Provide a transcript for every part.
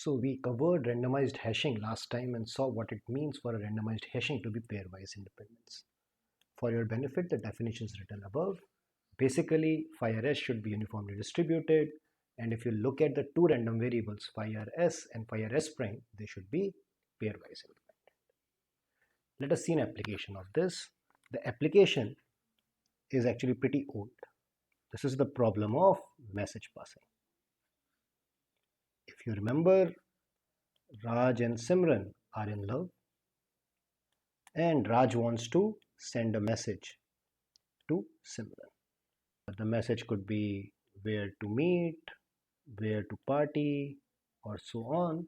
So we covered randomized hashing last time and saw what it means for a randomized hashing to be pairwise independence. For your benefit, the definition is written above. Basically, phi r s should be uniformly distributed, and if you look at the two random variables phi r s and phi r s prime, they should be pairwise independent. Let us see an application of this. The application is actually pretty old. This is the problem of message passing. If you remember, Raj and Simran are in love, and Raj wants to send a message to Simran. The message could be where to meet, where to party, or so on.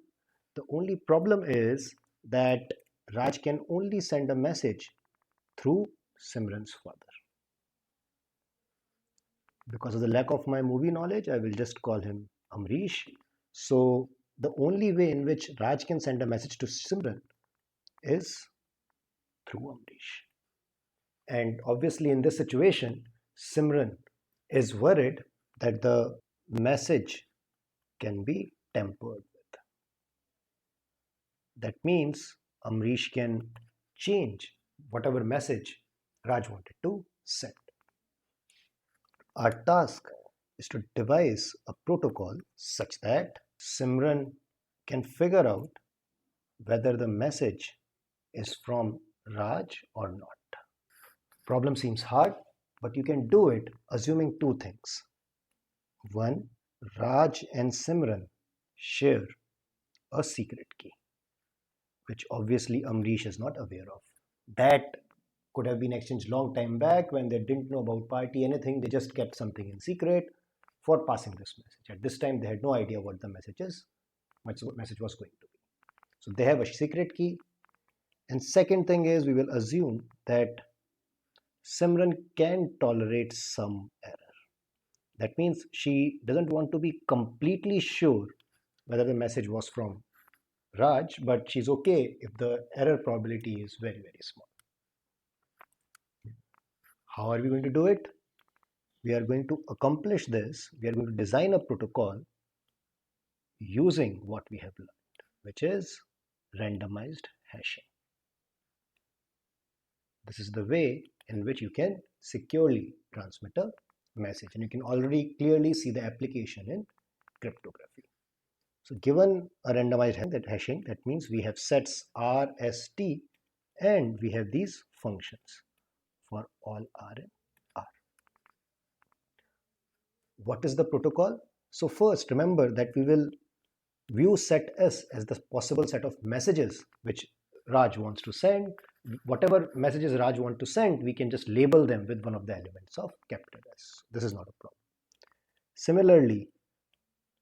The only problem is that Raj can only send a message through Simran's father. Because of the lack of my movie knowledge, I will just call him Amrish. So the only way in which Raj can send a message to Simran is through Amrish. And obviously, in this situation, Simran is worried that the message can be tampered with. That means Amrish can change whatever message Raj wanted to send. Our task is to devise a protocol such that Simran can figure out whether the message is from Raj or not. Problem seems hard, but you can do it assuming two things. One, Raj and Simran share a secret key, which obviously Amrish is not aware of. That could have been exchanged long time back when they didn't know about party, anything. They just kept something in secret for passing this message. At this time, they had no idea what the message was going to be. So they have a secret key. And second thing is, we will assume that Simran can tolerate some error. That means she doesn't want to be completely sure whether the message was from Raj, but she's okay if the error probability is very, very small. How are we going to do it? We are going to accomplish this. We are going to design a protocol using what we have learned, which is randomized hashing. This is the way in which you can securely transmit a message, and you can already clearly see the application in cryptography. So given a randomized hashing, that means we have sets R, S, T, and we have these functions for all R and R. What is the protocol? So first, remember that we will view set S as the possible set of messages which Raj wants to send. Whatever messages Raj wants to send, we can just label them with one of the elements of capital S. This is not a problem. Similarly,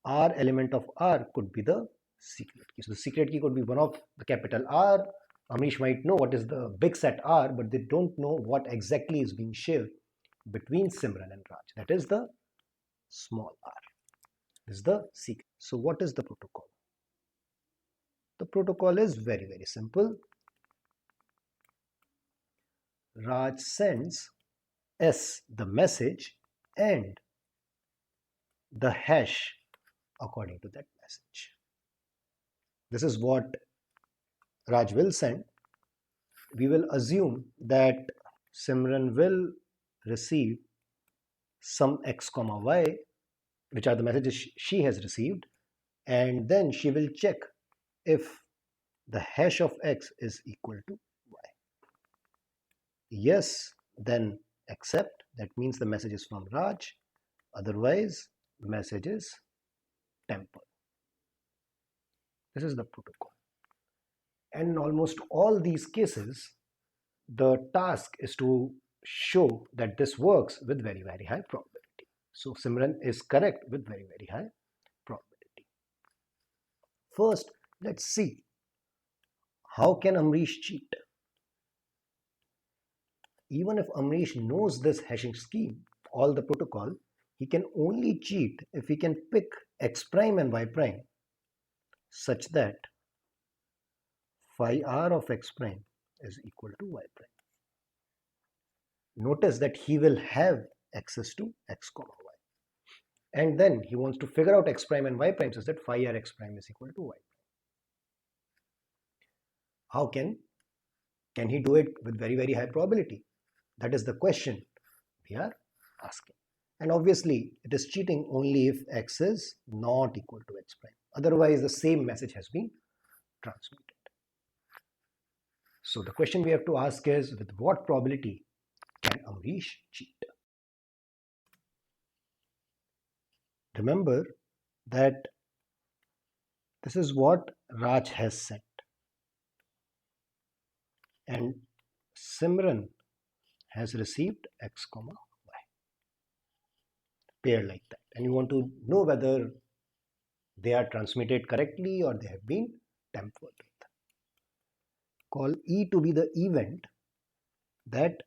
R element of R could be the secret key. So the secret key could be one of the capital R. Amish might know what is the big set R, but they don't know what exactly is being shared between Simran and Raj. That is the small r. This is the secret. So what is the protocol? The protocol is very, very simple. Raj sends S the message and the hash according to that message. This is what Raj will send. We will assume that Simran will receive some x comma y, which are the messages she has received, and then she will check if the hash of x is equal to y. Yes, then accept. That means the message is from Raj. Otherwise, message is tempered. This is the protocol. And in almost all these cases, the task is to show that this works with very, very high probability. So Simran is correct with very, very high probability. First, let's see how can Amrish cheat. Even if Amrish knows this hashing scheme, all the protocol, he can only cheat if he can pick x prime and y prime such that phi r of x prime is equal to y prime. Notice that he will have access to x comma y. and then he wants to figure out x prime and y prime such that phi r x prime is equal to y prime. How can he do it with very high probability? That is the question we are asking. And obviously it is cheating only if x is not equal to x prime. Otherwise the same message has been transmitted. So the question we have to ask is, with what probability can Amrish cheat? Remember that this is what Raj has sent, and Simran has received x comma y, paired like that, and you want to know whether they are transmitted correctly or they have been tampered with. Call E to be the event that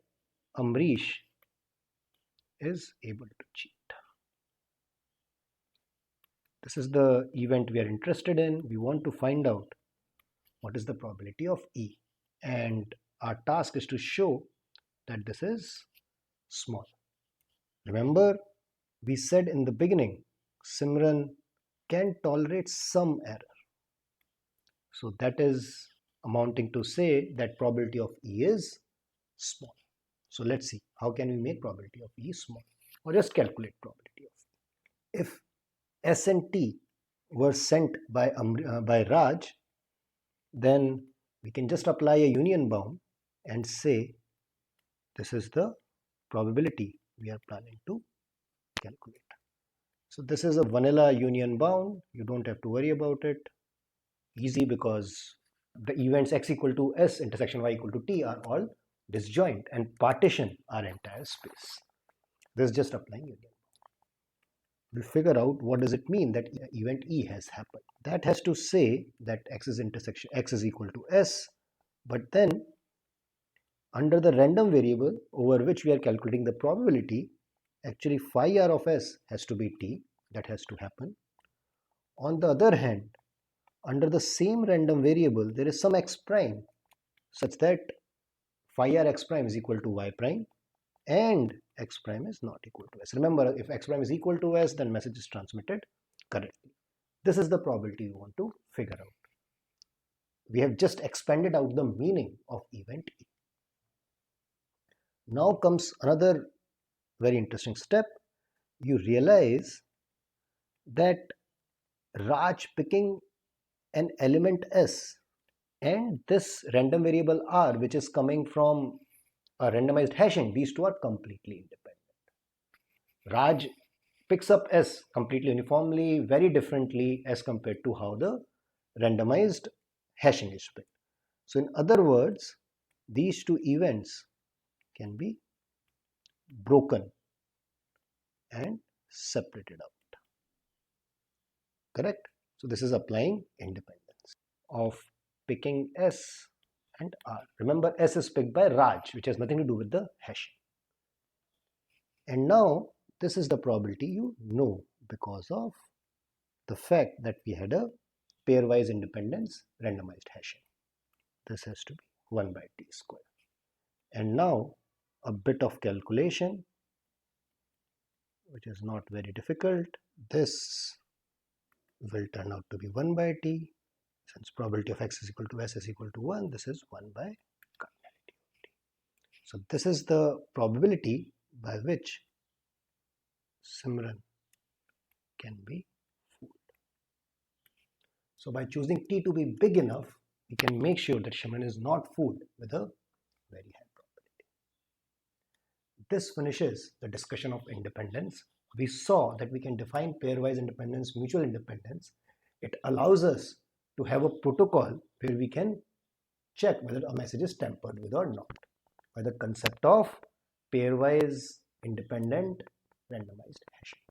Amrish is able to cheat. This is the event we are interested in. We want to find out what is the probability of E, and our task is to show that this is small. Remember, we said in the beginning, Simran can tolerate some error. So that is amounting to say that probability of E is small. So let's see, how can we make probability of E small, or just calculate probability of E. If S and T were sent by Raj, then we can just apply a union bound and say this is the probability we are planning to calculate. So this is a vanilla union bound. You don't have to worry about it. Easy, because the events x equal to s intersection y equal to t are all disjoint and partition our entire space. This is just applying union. We'll figure out what does it mean that event E has happened. That has to say that x is equal to s, but then under the random variable over which we are calculating the probability, actually phi r of s has to be t. That has to happen. On the other hand, under the same random variable, there is some x prime such that phi r x prime is equal to y prime and x prime is not equal to s. Remember, if x prime is equal to s, then message is transmitted correctly. This is the probability we want to figure out. We have just expanded out the meaning of event E. Now comes another very interesting step. You realize that Raj picking an element S and this random variable R, which is coming from a randomized hashing, these two are completely independent. Raj picks up S completely uniformly, very differently as compared to how the randomized hashing is picked. So in other words, these two events can be broken and separated out. Correct? So this is applying independence of picking S and R. Remember, S is picked by Raj, which has nothing to do with the hashing. And now this is the probability you know because of the fact that we had a pairwise independence randomized hashing. This has to be 1 by t square. And now a bit of calculation, which is not very difficult. This will turn out to be 1 by t. Since probability of x is equal to s is equal to 1, this is 1 by cardinality of t. So this is the probability by which Simran can be fooled. So by choosing t to be big enough, we can make sure that Simran is not fooled with a very high probability. This finishes the discussion of independence. We saw that we can define pairwise independence, mutual independence. It allows us to have a protocol where we can check whether a message is tampered with or not by the concept of pairwise independent randomized hashing.